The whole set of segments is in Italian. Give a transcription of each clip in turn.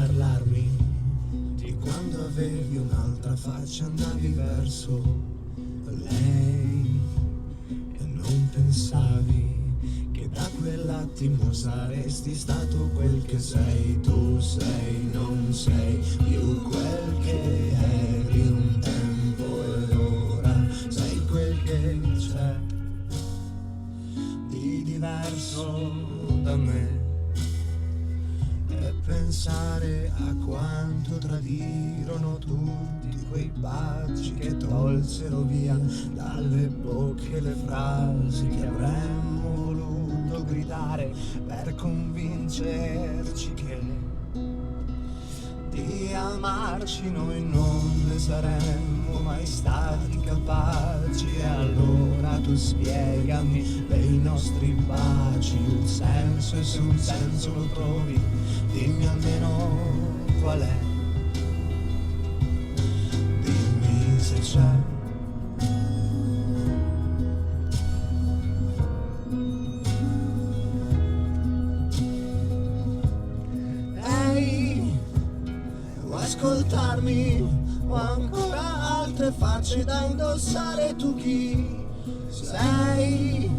parlarmi di quando avevi un'altra faccia, andavi verso lei e non pensavi che da quell'attimo saresti stato quel che sei. Tu sei, non sei più quel che eri un tempo ed ora sei quel che c'è di diverso da me. E pensare a quanto tradirono tutti quei baci che tolsero via dalle bocche le frasi che avremmo voluto gridare per convincerci che di amarci noi non ne saremmo mai stati capaci. E allora tu spiegami dei nostri baci un senso, e se un senso lo trovi dimmi almeno qual è, dimmi se c'è. Ehi, vuoi ascoltarmi? Ho ancora altre facce da indossare. Tu chi sei?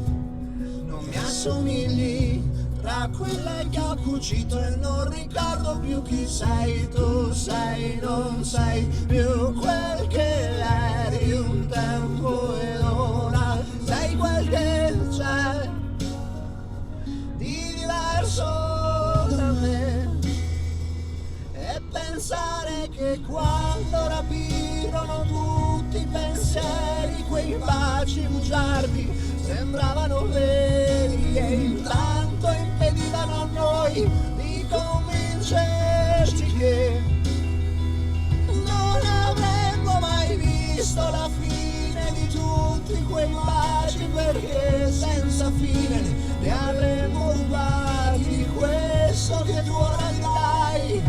Non mi assomigli, tra quelle che ho cucito e non ricordo più chi sei. Tu sei, non sei più quel che eri un tempo ed ora sei quel che c'è di diverso da me. E pensare che quando rapirono tutti i pensieri quei baci bugiardi sembravano veri e intanto impedivano a noi di convincerci che non avremmo mai visto la fine di tutti quei baci, perché senza fine ne avremmo rubati questo che tu ora mi dai.